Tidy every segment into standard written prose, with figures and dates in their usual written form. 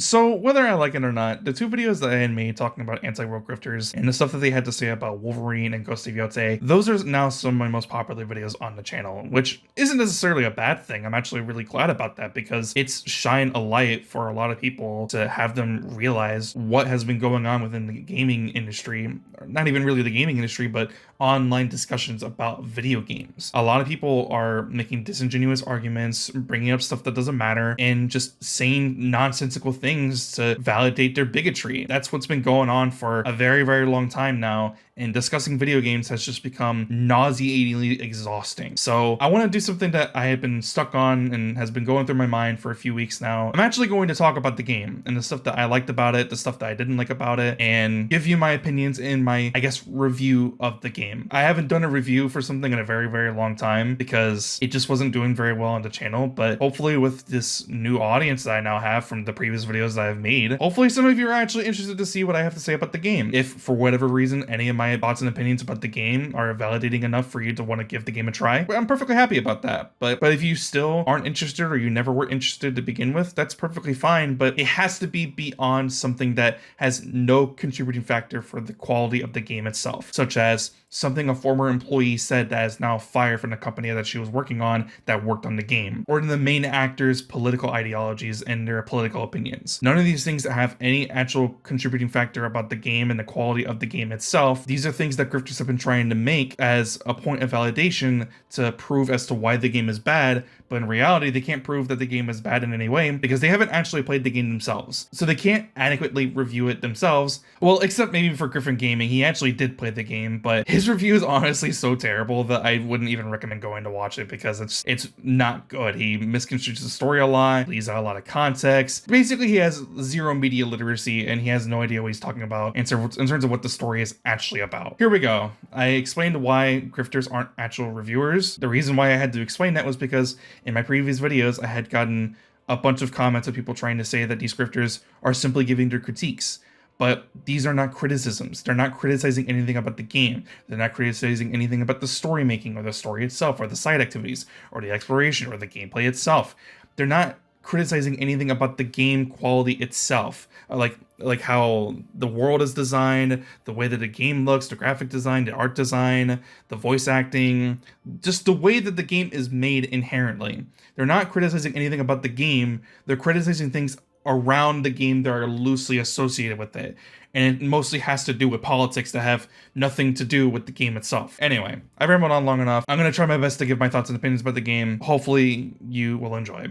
So whether I like it or not, the two videos that I had made talking about anti-world grifters and the stuff that they had to say about Wolverine and Ghost of Yotei, those are now some of my most popular videos on the channel, which isn't necessarily a bad thing. I'm actually really glad about that because it's shined a light for a lot of people to have them realize what has been going on within the gaming industry, or not even really the gaming industry, but online discussions about video games. A lot of people are making disingenuous arguments, bringing up stuff that doesn't matter, and just saying nonsensical things to validate their bigotry. That's what's been going on for a very, very long time now, and discussing video games has just become nauseatingly exhausting. So I want to do something that I have been stuck on and has been going through my mind for a few weeks now. I'm actually going to talk about the game and the stuff that I liked about it, the stuff that I didn't like about it, and give you my opinions in my, I guess, review of the game. I haven't done a review for something in a very, very long time because it just wasn't doing very well on the channel, but hopefully with this new audience that I now have from the previous videos that I've made, hopefully some of you are actually interested to see what I have to say about the game. If for whatever reason any of my thoughts and opinions about the game are validating enough for you to want to give the game a try, I'm perfectly happy about that. But if you still aren't interested or you never were interested to begin with, that's perfectly fine, but it has to be beyond something that has no contributing factor for the quality of the game itself, such as something a former employee said that is now fired from the company that she was working on that worked on the game, or the main actor's political ideologies and their political opinions. None of these things that have any actual contributing factor about the game and the quality of the game itself. These are things that grifters have been trying to make as a point of validation to prove as to why the game is bad, but in reality, they can't prove that the game is bad in any way because they haven't actually played the game themselves. So they can't adequately review it themselves. Well, except maybe for Griffin Gaming, he actually did play the game, but his review is honestly so terrible that I wouldn't even recommend going to watch it because it's not good. He misconstrues the story a lot, leaves out a lot of context. Basically, he has zero media literacy and he has no idea what he's talking about in terms of what the story is actually about. Here we go. I explained why grifters aren't actual reviewers. The reason why I had to explain that was because in my previous videos, I had gotten a bunch of comments of people trying to say that these grifters are simply giving their critiques. But these are not criticisms. They're not criticizing anything about the game. They're not criticizing anything about the story making or the story itself or the side activities or the exploration or the gameplay itself. They're not criticizing anything about the game quality itself, like how the world is designed, the way that the game looks, the graphic design, the art design, the voice acting, just the way that the game is made inherently. They're not criticizing anything about the game. They're criticizing things around the game that are loosely associated with it. And it mostly has to do with politics that have nothing to do with the game itself. Anyway, I've rambled on long enough. I'm going to try my best to give my thoughts and opinions about the game. Hopefully you will enjoy.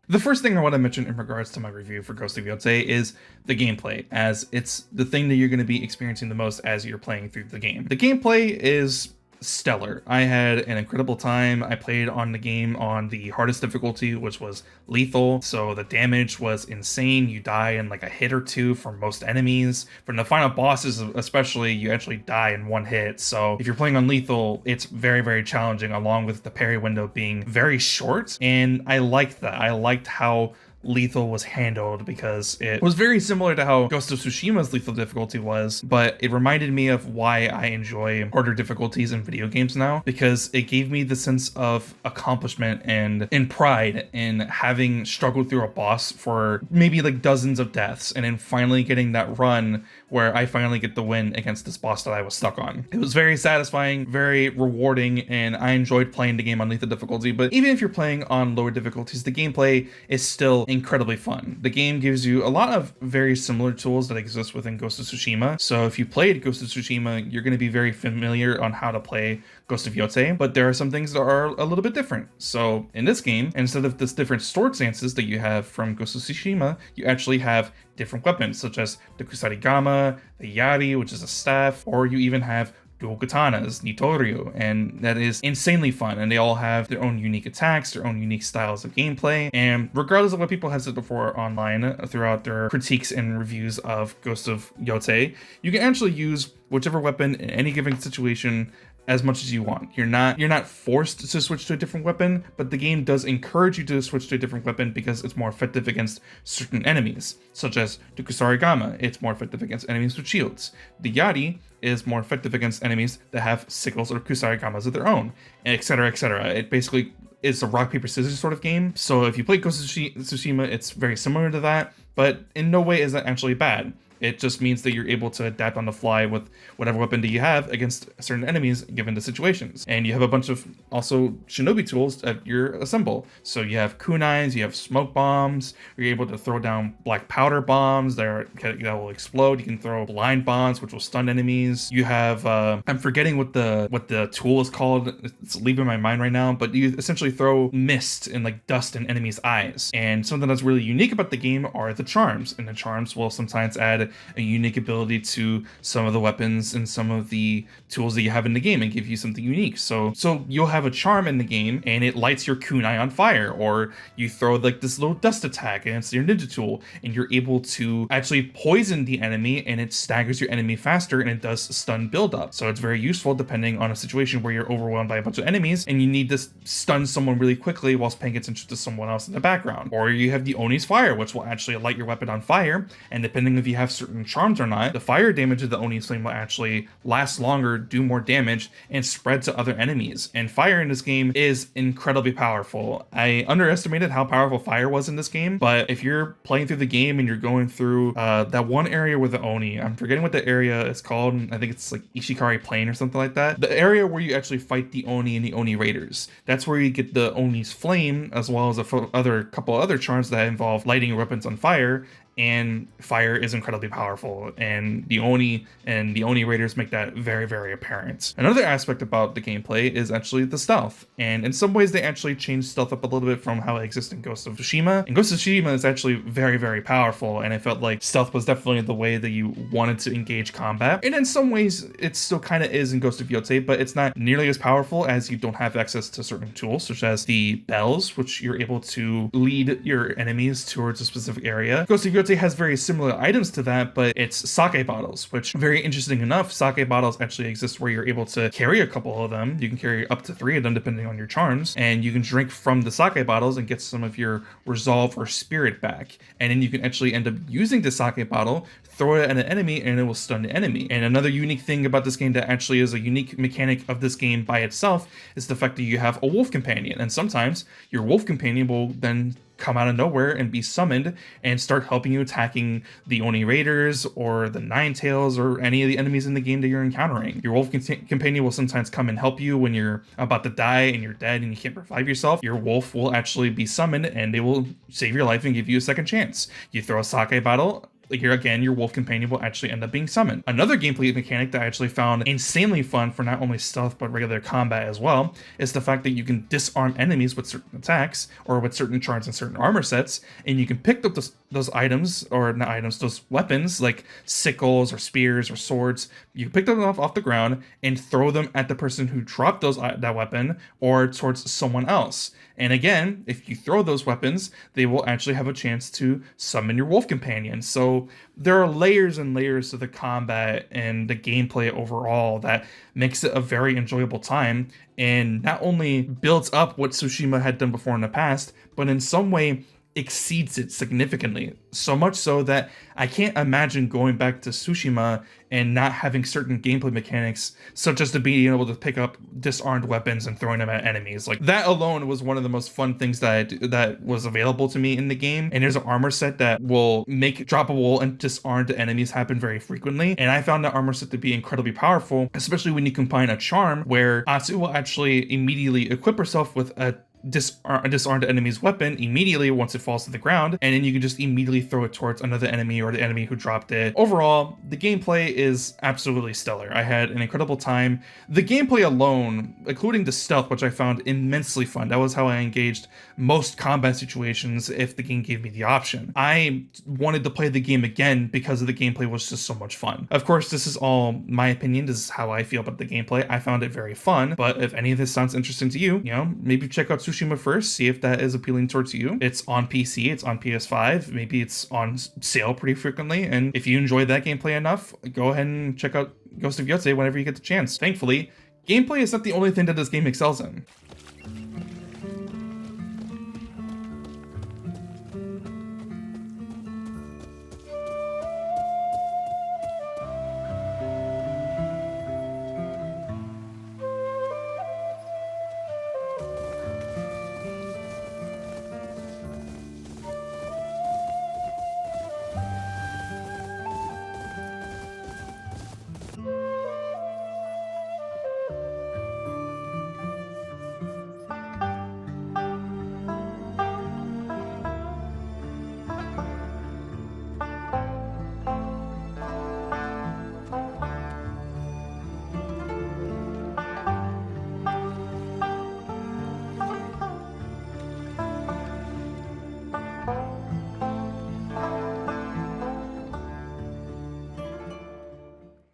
The first thing I want to mention in regards to my review for Ghost of Yotei is the gameplay, as it's the thing that you're going to be experiencing the most as you're playing through the game. The gameplay is stellar. I had an incredible time. I played on the game on the hardest difficulty, which was lethal, so the damage was insane. You die in like a hit or two from most enemies. From the final bosses especially, you actually die in one hit, so if you're playing on lethal, it's very, very challenging, along with the parry window being very short, and I liked that. I liked how lethal was handled because it was very similar to how Ghost of Tsushima's lethal difficulty was, but it reminded me of why I enjoy harder difficulties in video games now, because it gave me the sense of accomplishment and pride in having struggled through a boss for maybe like dozens of deaths and then finally getting that run where I finally get the win against this boss that I was stuck on. It was very satisfying, very rewarding, and I enjoyed playing the game on lethal difficulty. But even if you're playing on lower difficulties, the gameplay is still incredibly fun. The game gives you a lot of very similar tools that exist within Ghost of Tsushima. So if you played Ghost of Tsushima, you're going to be very familiar on how to play Ghost of Yotei, but there are some things that are a little bit different. So in this game, instead of this different sword stances that you have from Ghost of Tsushima, you actually have different weapons, such as the Kusarigama, the Yari, which is a staff, or you even have dual katanas, Nitoryu, and that is insanely fun. And they all have their own unique attacks, their own unique styles of gameplay. And regardless of what people have said before online throughout their critiques and reviews of Ghost of Yotei, you can actually use whichever weapon in any given situation as much as you want. You're not forced to switch to a different weapon, but the game does encourage you to switch to a different weapon because it's more effective against certain enemies, such as the Kusarigama. It's more effective against enemies with shields. The Yari is more effective against enemies that have sickles or Kusarigamas of their own, etc., etc. It basically is a rock, paper, scissors sort of game. So if you play Ghost of Tsushima, it's very similar to that, but in no way is that actually bad. It just means that you're able to adapt on the fly with whatever weapon that you have against certain enemies given the situations. And you have a bunch of also shinobi tools that you assemble. So you have kunais, you have smoke bombs, you're able to throw down black powder bombs that will explode. You can throw blind bombs, which will stun enemies. You have, I'm forgetting what the tool is called. It's leaving my mind right now, but you essentially throw mist and like dust in enemies' eyes. And something that's really unique about the game are the charms. And the charms will sometimes add a unique ability to some of the weapons and some of the tools that you have in the game and give you something unique. So you'll have a charm in the game and it lights your kunai on fire, or you throw like this little dust attack against your ninja tool and you're able to actually poison the enemy and it staggers your enemy faster and it does stun buildup. So it's very useful depending on a situation where you're overwhelmed by a bunch of enemies and you need to stun someone really quickly whilst paying attention to someone else in the background. Or you have the Oni's fire, which will actually light your weapon on fire, and depending if you have certain charms or not, the fire damage of the Oni's flame will actually last longer, do more damage, and spread to other enemies. And fire in this game is incredibly powerful. I underestimated how powerful fire was in this game, but if you're playing through the game and you're going through that one area with the Oni, I'm forgetting what the area is called, I think it's like Ishikari Plain or something like that, the area where you actually fight the Oni and the Oni Raiders, that's where you get the Oni's flame, as well as a couple other charms that involve lighting your weapons on fire. And fire is incredibly powerful, and the Oni Raiders make that very, very apparent. Another aspect about the gameplay is actually the stealth, and in some ways they actually changed stealth up a little bit from how it exists in Ghost of Tsushima. And Ghost of Tsushima is actually very, very powerful, and I felt like stealth was definitely the way that you wanted to engage combat. And in some ways it still kind of is in Ghost of Yotei, but it's not nearly as powerful as you don't have access to certain tools, such as the bells, which you're able to lead your enemies towards a specific area. Ghost of Yotei has very similar items to that, but it's sake bottles, which, very interesting enough, sake bottles actually exist where you're able to carry a couple of them. You can carry up to 3 of them depending on your charms, and you can drink from the sake bottles and get some of your resolve or spirit back. And then you can actually end up using the sake bottle, throw it at an enemy, and it will stun the enemy. And another unique thing about this game that actually is a unique mechanic of this game by itself is the fact that you have a wolf companion, and sometimes your wolf companion will then come out of nowhere and be summoned and start helping you attacking the Oni Raiders or the Nine Tails or any of the enemies in the game that you're encountering. Your wolf companion will sometimes come and help you when you're about to die and you're dead and you can't revive yourself. Your wolf will actually be summoned and they will save your life and give you a second chance. You throw a sake bottle, here again, your wolf companion will actually end up being summoned. Another gameplay mechanic that I actually found insanely fun for not only stealth but regular combat as well is the fact that you can disarm enemies with certain attacks or with certain charms and certain armor sets, and you can pick up those items, or not items, those weapons like sickles or spears or swords. You pick them off the ground and throw them at the person who dropped that weapon or towards someone else. And again, if you throw those weapons, they will actually have a chance to summon your wolf companion. So there are layers and layers to the combat and the gameplay overall that makes it a very enjoyable time, and not only builds up what Tsushima had done before in the past, but in some way exceeds it significantly. So much so that I can't imagine going back to Tsushima and not having certain gameplay mechanics, such as to being able to pick up disarmed weapons and throwing them at enemies. Like, that alone was one of the most fun things that was available to me in the game. And there's an armor set that will make droppable and disarmed enemies happen very frequently. And I found that armor set to be incredibly powerful, especially when you combine a charm where Atsu will actually immediately equip herself with a disarm the enemy's weapon immediately once it falls to the ground, and then you can just immediately throw it towards another enemy or the enemy who dropped it. Overall, the gameplay is absolutely stellar. I had an incredible time. The gameplay alone, including the stealth, which I found immensely fun. That was how I engaged most combat situations if the game gave me the option. I wanted to play the game again because of the gameplay was just so much fun. Of course, this is all my opinion. This is how I feel about the gameplay. I found it very fun, but if any of this sounds interesting to you, maybe check out Tsushima first, see if that is appealing towards you. It's on PC, it's on PS5, maybe it's on sale pretty frequently, and if you enjoy that gameplay enough, go ahead and check out Ghost of Yotei whenever you get the chance. Thankfully, gameplay is not the only thing that this game excels in.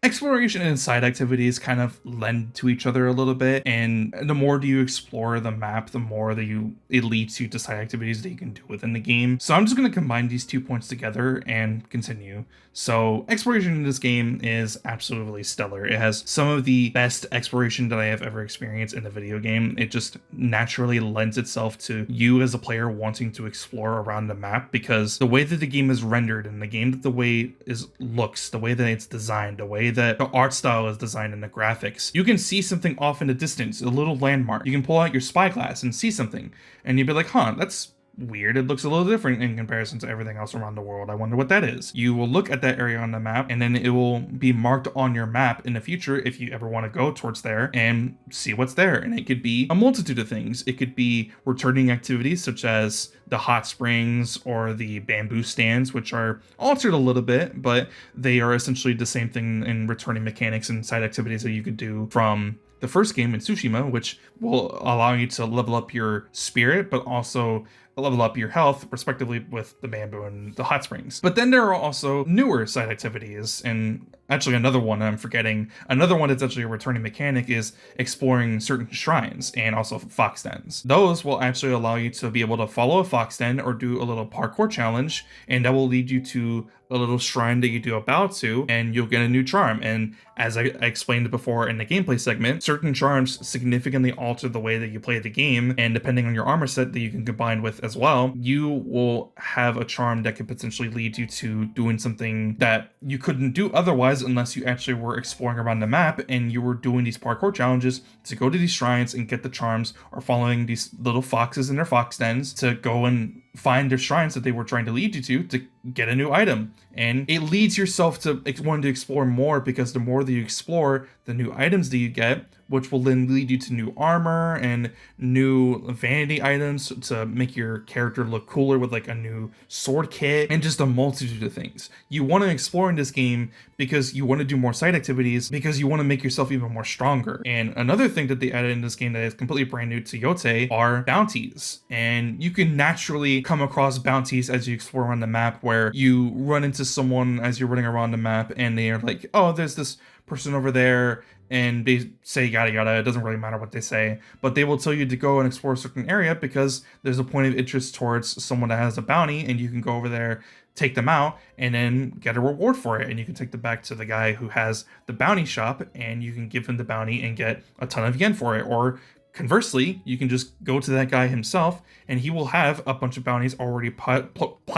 Exploration and side activities kind of lend to each other a little bit, and the more you explore the map, the more that it leads you to side activities that you can do within the game. So I'm just going to combine these 2 points together and continue. So exploration in this game is absolutely stellar. It has some of the best exploration that I have ever experienced in a video game. It just naturally lends itself to you as a player wanting to explore around the map, because the way that the game is rendered and the way it looks, the way that it's designed, the way that the art style is designed and the graphics. You can see something off in the distance, a little landmark. You can pull out your spyglass and see something, and you'd be like, huh, that's weird. It looks a little different in comparison to everything else around the world. I wonder what that is. You will look at that area on the map, and then it will be marked on your map in the future if you ever want to go towards there and see what's there. And it could be a multitude of things. It could be returning activities such as the hot springs or the bamboo stands, which are altered a little bit, but they are essentially the same thing in returning mechanics and side activities that you could do from the first game in Tsushima, which will allow you to level up your spirit, but also level up your health, respectively, with the bamboo and the hot springs. But then there are also newer side activities, and actually another one I'm forgetting. Another one that's actually a returning mechanic is exploring certain shrines and also fox dens. Those will actually allow you to be able to follow a fox den or do a little parkour challenge, and that will lead you to a little shrine that you do a bow to, and you'll get a new charm. And as I explained before in the gameplay segment, certain charms significantly alter the way that you play the game, and depending on your armor set that you can combine with as well, you will have a charm that could potentially lead you to doing something that you couldn't do otherwise unless you actually were exploring around the map and you were doing these parkour challenges to go to these shrines and get the charms, or following these little foxes in their fox dens to go and find their shrines that they were trying to lead you to get a new item. And it leads yourself to wanting to explore more, because the more that you explore, the new items that you get, which will then lead you to new armor and new vanity items to make your character look cooler with like a new sword kit and just a multitude of things. You want to explore in this game because you want to do more side activities, because you want to make yourself even more stronger. And another thing that they added in this game that is completely brand new to Yotei are bounties. And you can naturally come across bounties as you explore around the map, where you run into someone as you're running around the map and they are like, oh, there's this person over there, and they say yada yada. It doesn't really matter what they say, but they will tell you to go and explore a certain area because there's a point of interest towards someone that has a bounty, and you can go over there, take them out, and then get a reward for it. And you can take them back to the guy who has the bounty shop, and you can give him the bounty and get a ton of yen for it. Or conversely, you can just go to that guy himself, and he will have a bunch of bounties already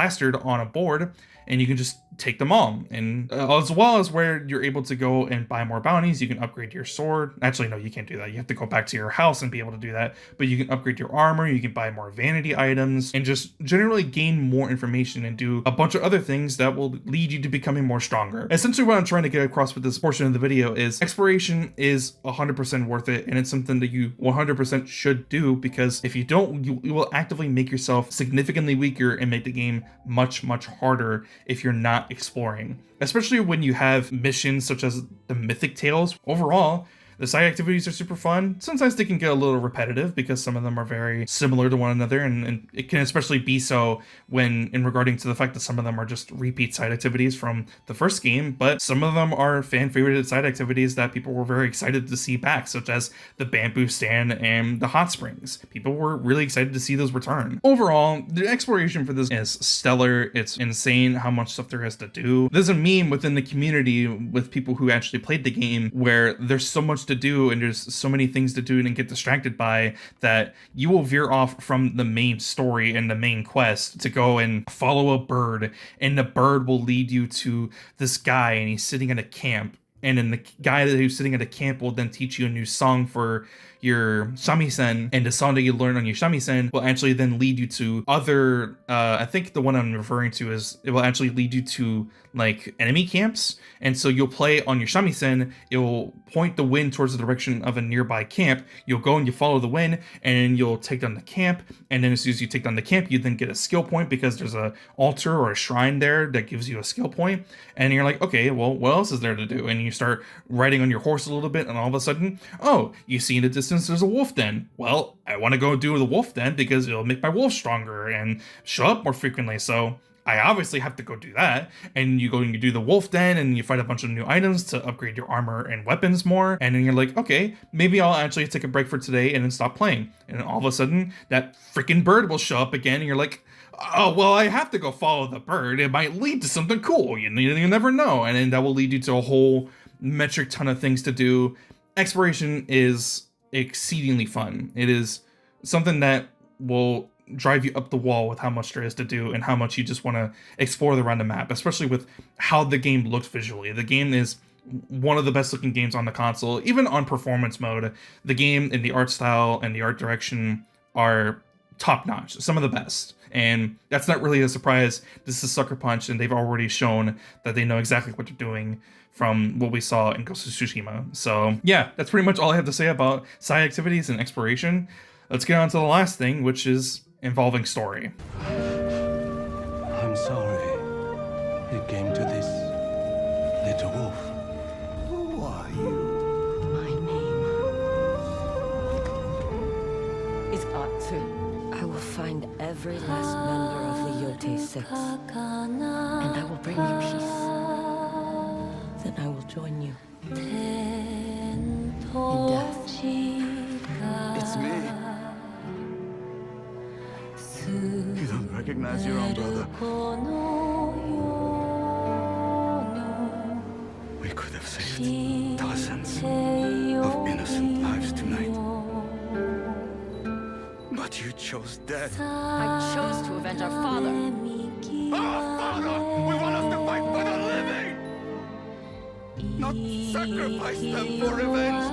plastered on a board, and you can just take them all. And as well as where you're able to go and buy more bounties, you can upgrade your sword. Actually, no, you can't do that. You have to go back to your house and be able to do that. But you can upgrade your armor, you can buy more vanity items, and just generally gain more information and do a bunch of other things that will lead you to becoming more stronger. Essentially, what I'm trying to get across with this portion of the video is exploration is 100% worth it, and it's something that you 100% should do, because if you don't, you will actively make yourself significantly weaker and make the game much, much harder if you're not exploring, especially when you have missions such as the Mythic Tales. Overall, the side activities are super fun. Sometimes they can get a little repetitive because some of them are very similar to one another, and it can especially be so when in regarding to the fact that some of them are just repeat side activities from the first game, but some of them are fan favorited side activities that people were very excited to see back, such as the bamboo stand and the hot springs. People were really excited to see those return. Overall, the exploration for this is stellar. It's insane how much stuff there is to do. There's a meme within the community with people who actually played the game where there's so much to do and there's so many things to do and get distracted by that you will veer off from the main story and the main quest to go and follow a bird, and the bird will lead you to this guy and he's sitting at a camp, and then the guy who's sitting at a camp will then teach you a new song for your shamisen, and the song that you learn on your shamisen will actually then lead you to other I think the one I'm referring to is it will actually lead you to like enemy camps, and so you'll play on your shamisen, it will point the wind towards the direction of a nearby camp, you'll go and you follow the wind, and you'll take down the camp, and then as soon as you take down the camp, you then get a skill point because there's a altar or a shrine there that gives you a skill point, and you're like, okay, well, what else is there to do? And you start riding on your horse a little bit, and all of a sudden, oh, you see in the distance there's a wolf den. Well, I want to go do the wolf den because it'll make my wolf stronger and show up more frequently, so I obviously have to go do that. And you go and you do the wolf den and you find a bunch of new items to upgrade your armor and weapons more, and then you're like, okay, maybe I'll actually take a break for today and then stop playing. And then all of a sudden that freaking bird will show up again, and you're like, oh, well, I have to go follow the bird, it might lead to something cool, you never know, and then that will lead you to a whole metric ton of things to do. Exploration is exceedingly fun. It is something that will drive you up the wall with how much there is to do and how much you just want to explore around the map, especially with how the game looks visually. The game is one of the best looking games on the console, even on performance mode. The game and the art style and the art direction are top notch, some of the best. And that's not really a surprise. This is Sucker Punch, and they've already shown that they know exactly what they're doing from what we saw in Ghost of Tsushima. So yeah, that's pretty much all I have to say about side activities and exploration. Let's get on to the last thing, which is involving story. I'm sorry it came to this, little wolf. Who are you? My name is Atsu. I will find every last member of the Yotei Six, and I will bring you peace. Then I will join you in death. It's me. You don't recognize your own brother. We could have saved dozens of innocent lives tonight. But you chose death. I chose to avenge our father. Our father! We want us to fight for the living! Not sacrifice them for revenge!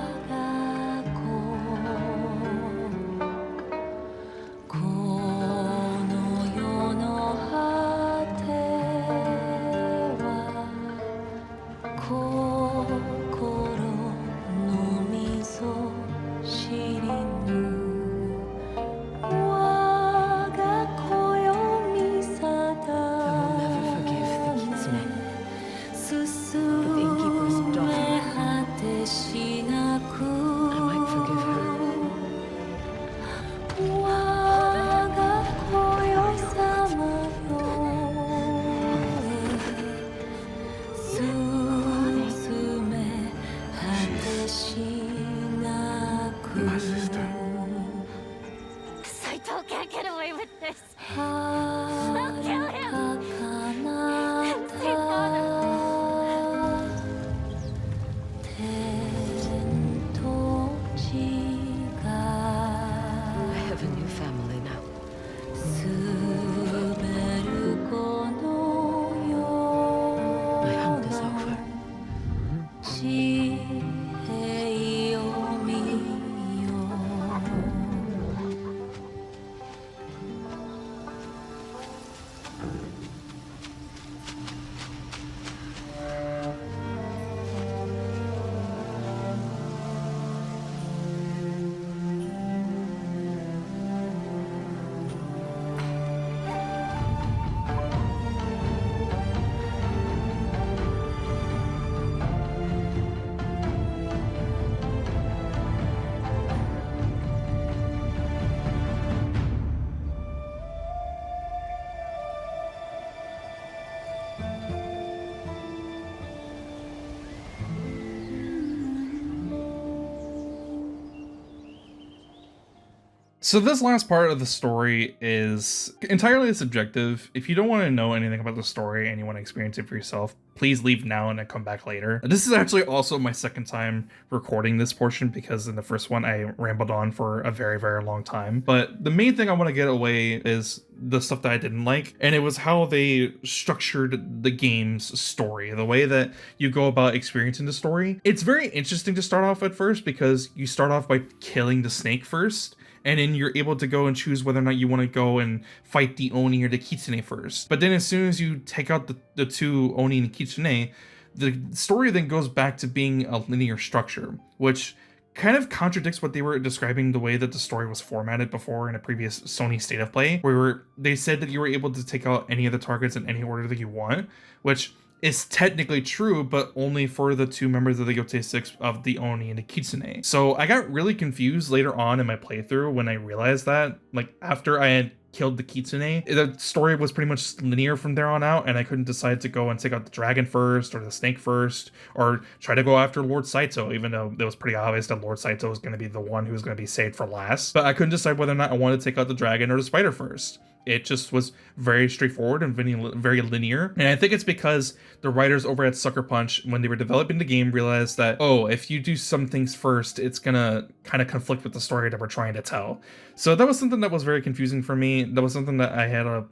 So this last part of the story is entirely subjective. If you don't want to know anything about the story and you want to experience it for yourself, please leave now and then come back later. This is actually also my second time recording this portion because in the first one I rambled on for a very, very long time. But the main thing I want to get away is the stuff that I didn't like, and it was how they structured the game's story, the way that you go about experiencing the story. It's very interesting to start off at first because you start off by killing the snake first, and then you're able to go and choose whether or not you want to go and fight the Oni or the Kitsune first. But then as soon as you take out the two Oni and Kitsune, the story then goes back to being a linear structure, which kind of contradicts what they were describing the way that the story was formatted before in a previous Sony State of Play, where they said that you were able to take out any of the targets in any order that you want, which is technically true, but only for the two members of the Yotei 6 of the Oni and the Kitsune. So I got really confused later on in my playthrough when I realized that, like after I had killed the Kitsune, the story was pretty much linear from there on out, and I couldn't decide to go and take out the dragon first or the snake first or try to go after Lord Saito, even though it was pretty obvious that Lord Saito was going to be the one who was going to be saved for last. But I couldn't decide whether or not I wanted to take out the dragon or the spider first. It just was very straightforward and very linear. And I think it's because the writers over at Sucker Punch, when they were developing the game, realized that, oh, if you do some things first, it's gonna kind of conflict with the story that we're trying to tell. So that was something that was very confusing for me. That was something that I had a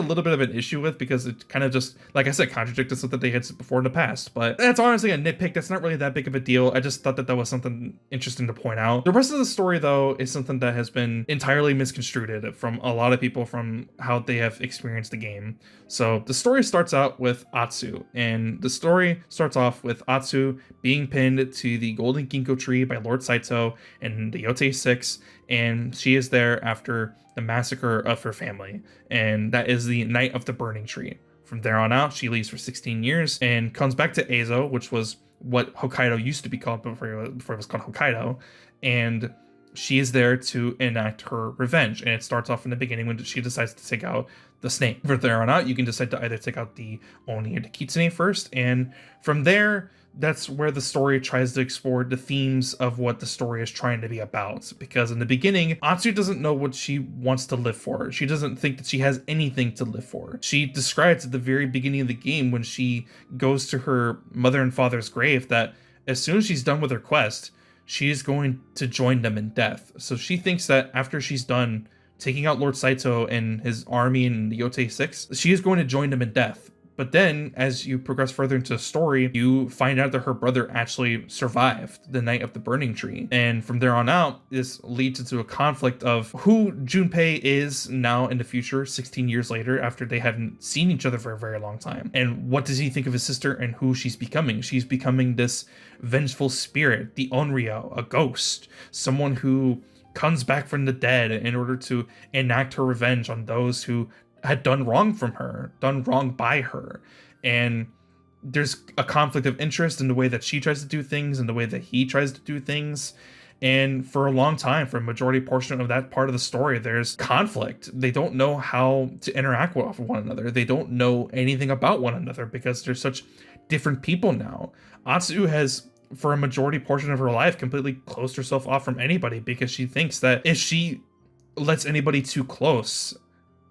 little bit of an issue with because it kind of just, like I said, contradicted something they had said before in the past. But that's honestly a nitpick. That's not really that big of a deal. I just thought that that was something interesting to point out. The rest of the story, though, is something that has been entirely misconstrued from a lot of people from how they have experienced the game. So the story starts out with Atsu, and the story starts off with Atsu being pinned to the golden ginkgo tree by Lord Saito and the Yotei 6, and she is there after the massacre of her family, and that is the night of the burning tree. From there on out, she leaves for 16 years and comes back to Ezo, which was what Hokkaido used to be called before it was called Hokkaido, and she is there to enact her revenge. And it starts off in the beginning when she decides to take out the snake. From there on out, you can decide to either take out the Oni or the Kitsune first, and from there, that's where the story tries to explore the themes of what the story is trying to be about. Because in the beginning, Atsu doesn't know what she wants to live for. She doesn't think that she has anything to live for. She describes at the very beginning of the game when she goes to her mother and father's grave that as soon as she's done with her quest, she is going to join them in death. So she thinks that after she's done taking out Lord Saito and his army and the Yotei 6, she is going to join them in death. But then, as you progress further into the story, you find out that her brother actually survived the night of the burning tree. And from there on out, this leads into a conflict of who Junpei is now in the future, 16 years later, after they haven't seen each other for a very long time. And what does he think of his sister and who she's becoming? She's becoming this vengeful spirit, the Onryo, a ghost, someone who comes back from the dead in order to enact her revenge on those who had done wrong done wrong by her. And there's a conflict of interest in the way that she tries to do things and the way that he tries to do things. And for a long time, for a majority portion of that part of the story, there's conflict. They don't know how to interact with one another. They don't know anything about one another because they're such different people now. Atsu has, for a majority portion of her life, completely closed herself off from anybody because she thinks that if she lets anybody too close,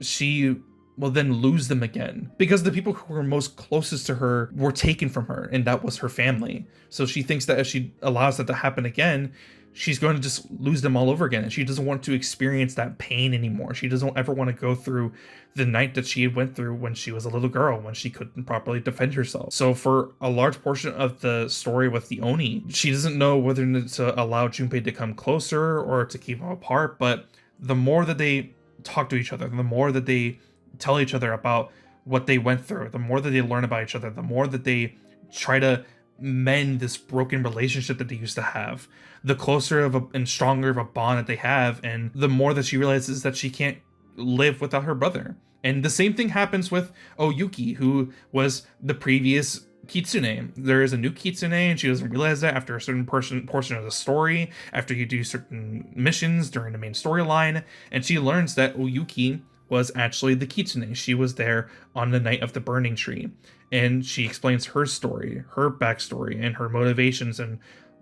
she will then lose them again, because the people who were most closest to her were taken from her, and that was her family. So she thinks that if she allows that to happen again, she's going to just lose them all over again, and she doesn't want to experience that pain anymore. She doesn't ever want to go through the night that she went through when she was a little girl, when she couldn't properly defend herself. So for a large portion of the story with the Oni, she doesn't know whether to allow Junpei to come closer or to keep them apart, but the more that they talk to each other, the more that they tell each other about what they went through, the more that they learn about each other, the more that they try to mend this broken relationship that they used to have, the closer and stronger of a bond that they have, and the more that she realizes that she can't live without her brother. And the same thing happens with Oyuki, who was the previous Kitsune. There is a new Kitsune, and she doesn't realize that after a certain portion of the story, after you do certain missions during the main storyline, and she learns that Oyuki was actually the Kitsune. She was there on the night of the burning tree, and she explains her story, her backstory, and her motivations, and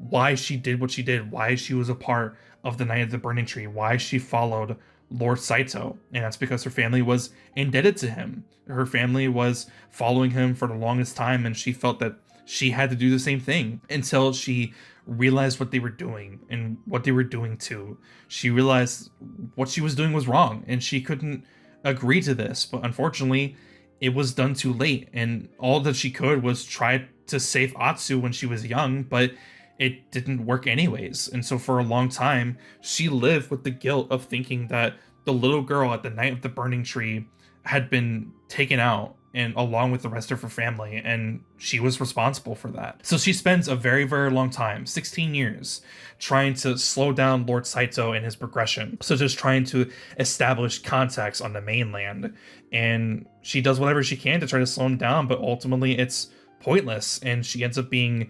why she did what she did, why she was a part of the Night of the Burning Tree, why she followed Lord Saito. And that's because her family was indebted to him. Her family was following him for the longest time, and she felt that she had to do the same thing until she realized what they were doing and what they were doing too. She realized what she was doing was wrong, and she couldn't agree to this, but unfortunately it was done too late, and all that she could was try to save Atsu when she was young, but it didn't work anyways. And so for a long time, she lived with the guilt of thinking that the little girl at the Night of the Burning Tree had been taken out, and along with the rest of her family, and she was responsible for that. So she spends a very, very long time, 16 years, trying to slow down Lord Saito and his progression, such as trying to establish contacts on the mainland. And she does whatever she can to try to slow him down, but ultimately it's pointless, and she ends up being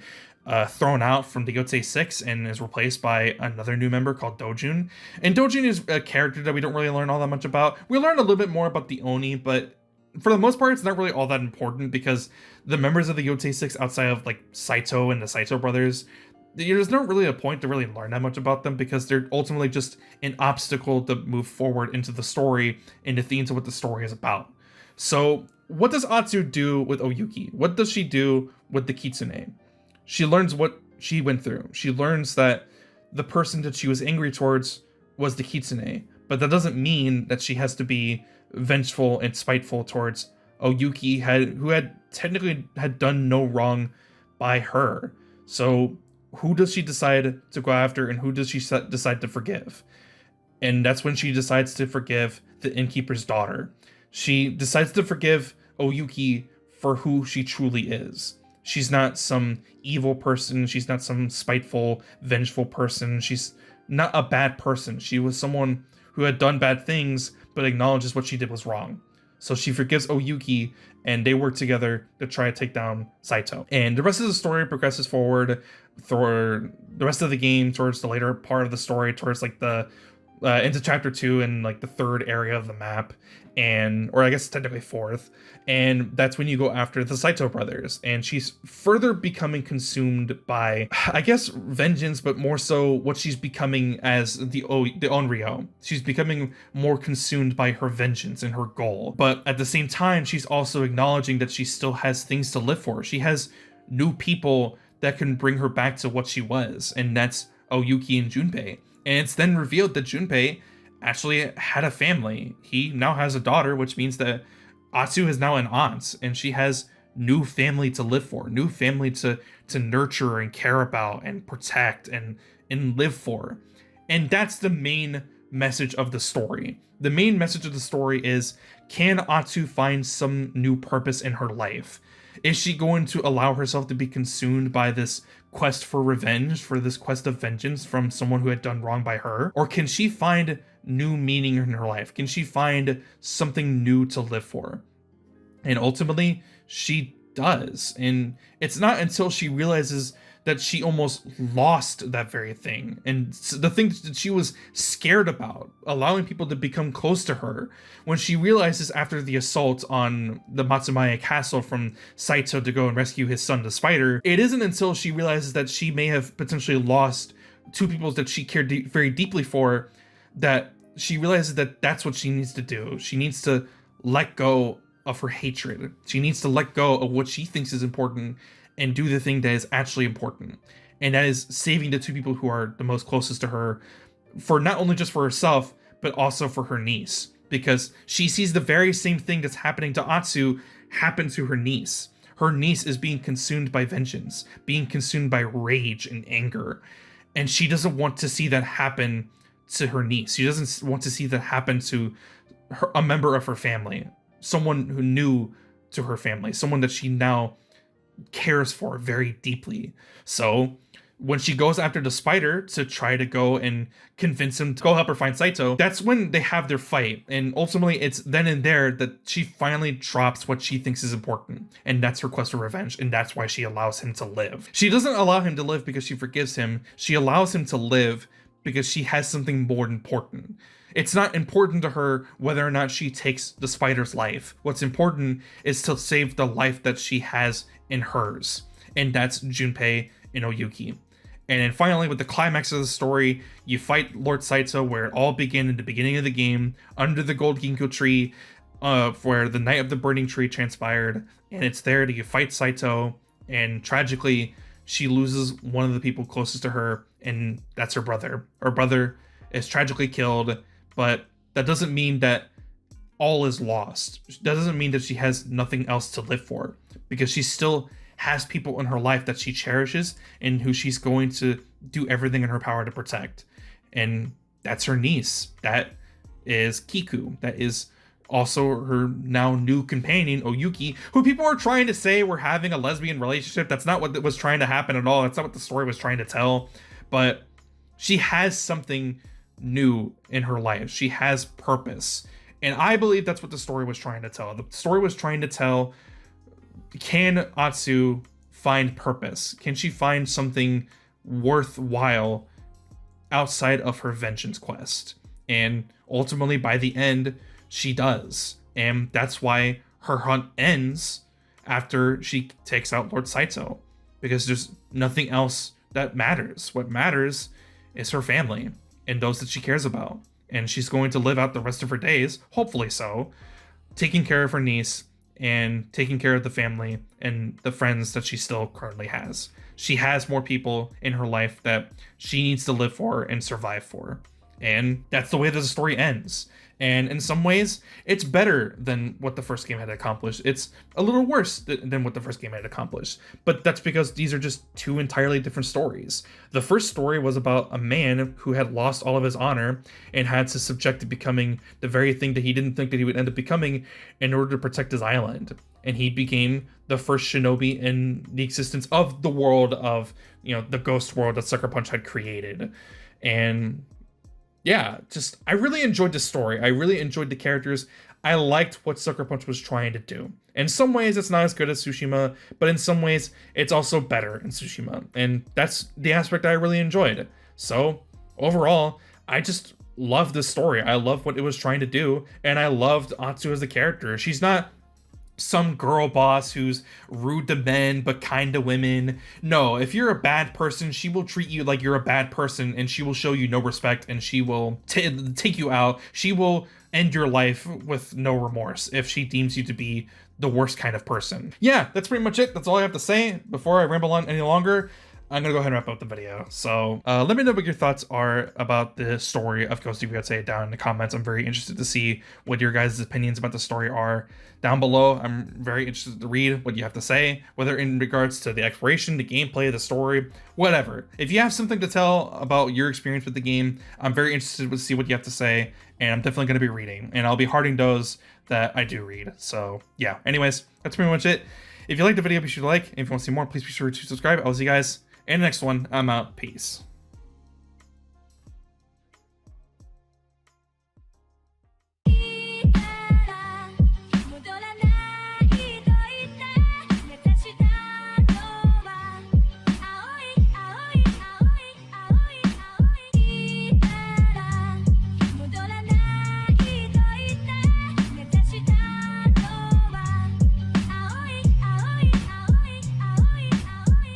thrown out from the Yotei 6 and is replaced by another new member called Dojun. And Dojun is a character that we don't really learn all that much about. We learn a little bit more about the Oni, but for the most part, it's not really all that important, because the members of the Yotei 6 outside of like Saito and the Saito brothers, there's not really a point to really learn that much about them, because they're ultimately just an obstacle to move forward into the story and the themes of what the story is about. So what does Atsu do with Oyuki? What does she do with the Kitsune? She learns what she went through. She learns that the person that she was angry towards was the Kitsune, but that doesn't mean that she has to be vengeful and spiteful towards Oyuki, who had technically had done no wrong by her. So who does she decide to go after, and who does she decide to forgive? And that's when she decides to forgive the innkeeper's daughter. She decides to forgive Oyuki for who she truly is. She's not some evil person. She's not some spiteful, vengeful person. She's not a bad person. She was someone who had done bad things, but acknowledges what she did was wrong. So she forgives Oyuki, and they work together to try to take down Saito. And the rest of the story progresses forward through the rest of the game, towards the later part of the story, towards like the into chapter 2 and like the third area of the map, or I guess technically fourth, and that's when you go after the Saito brothers, and she's further becoming consumed by, I guess, vengeance, but more so what she's becoming as the Onryo. She's becoming more consumed by her vengeance and her goal, but at the same time, she's also acknowledging that she still has things to live for. She has new people that can bring her back to what she was, and that's Oyuki and Junpei. And it's then revealed that Junpei actually had a family. He now has a daughter, which means that Atsu is now an aunt, and she has new family to live for, new family to nurture and care about and protect and live for. And that's the main message of the story. The main message of the story is, can Atsu find some new purpose in her life? Is she going to allow herself to be consumed by this quest for revenge, for this quest of vengeance from someone who had done wrong by her? Or can she find new meaning in her life? Can she find something new to live for? And ultimately, she does. And it's not until she realizes that she almost lost that very thing, and the thing that she was scared about, allowing people to become close to her, when she realizes after the assault on the Matsumaya castle from Saito to go and rescue his son, the spider, it isn't until she realizes that she may have potentially lost two people that she cared very deeply for, that she realizes that that's what she needs to do. She needs to let go of her hatred. She needs to let go of what she thinks is important and do the thing that is actually important. And that is saving the two people who are the most closest to her, for not only just for herself, but also for her niece. Because she sees the very same thing that's happening to Atsu happen to her niece. Her niece is being consumed by vengeance, being consumed by rage and anger. And she doesn't want to see that happen to her niece. She doesn't want to see that happen to a member of her family, someone who new to her family, someone that she now cares for very deeply. So when she goes after the spider to try to go and convince him to go help her find Saito, that's when they have their fight. And ultimately, it's then and there that she finally drops what she thinks is important. And that's her quest for revenge. And that's why she allows him to live. She doesn't allow him to live because she forgives him. She allows him to live because she has something more important. It's not important to her whether or not she takes the spider's life. What's important is to save the life that she has in hers. And that's Junpei and Oyuki. And then finally, with the climax of the story, you fight Lord Saito, where it all began in the beginning of the game, under the gold ginkgo tree, where the Night of the Burning Tree transpired. And it's there that you fight Saito, and tragically, she loses one of the people closest to her, and that's her brother. Her brother is tragically killed, but that doesn't mean that all is lost. That doesn't mean that she has nothing else to live for, because she still has people in her life that she cherishes and who she's going to do everything in her power to protect. And that's her niece. That is Kiku. That is also her now new companion, Oyuki, who people are trying to say were having a lesbian relationship. That's not what was trying to happen at all. That's not what the story was trying to tell. But she has something new in her life. She has purpose. And I believe that's what the story was trying to tell. The story was trying to tell, can Atsu find purpose? Can she find something worthwhile outside of her vengeance quest? And ultimately, by the end, she does. And that's why her hunt ends after she takes out Lord Saito, because there's nothing else that matters. What matters is her family and those that she cares about. And she's going to live out the rest of her days, hopefully so, taking care of her niece and taking care of the family and the friends that she still currently has. She has more people in her life that she needs to live for and survive for. And that's the way that the story ends. And in some ways, it's better than what the first game had accomplished. It's a little worse than what the first game had accomplished. But that's because these are just two entirely different stories. The first story was about a man who had lost all of his honor and had to subject to becoming the very thing that he didn't think that he would end up becoming in order to protect his island. And he became the first shinobi in the existence of the world of, the ghost world that Sucker Punch had created. And yeah, I really enjoyed the story. I really enjoyed the characters. I liked what Sucker Punch was trying to do. In some ways, it's not as good as Tsushima, but in some ways, it's also better in Tsushima. And that's the aspect I really enjoyed. So, overall, I just loved the story. I loved what it was trying to do, and I loved Atsu as a character. She's not some girl boss who's rude to men but kind to women. No, if you're a bad person, she will treat you like you're a bad person, and she will show you no respect, and she will take you out. She will end your life with no remorse if she deems you to be the worst kind of person. Yeah, that's pretty much it. That's all I have to say. Before I ramble on any longer, I'm gonna go ahead and wrap up the video. So let me know what your thoughts are about the story of Ghost of Yotei down in the comments. I'm very interested to see what your guys' opinions about the story are down below. I'm very interested to read what you have to say, whether in regards to the exploration, the gameplay, the story, whatever. If you have something to tell about your experience with the game, I'm very interested to see what you have to say, and I'm definitely going to be reading, and I'll be hearting those that I do read. So yeah, anyways, that's pretty much it. If you liked the video, be sure to like, and if you want to see more, please be sure to subscribe. I'll see you guys in the next one. I'm out. Peace.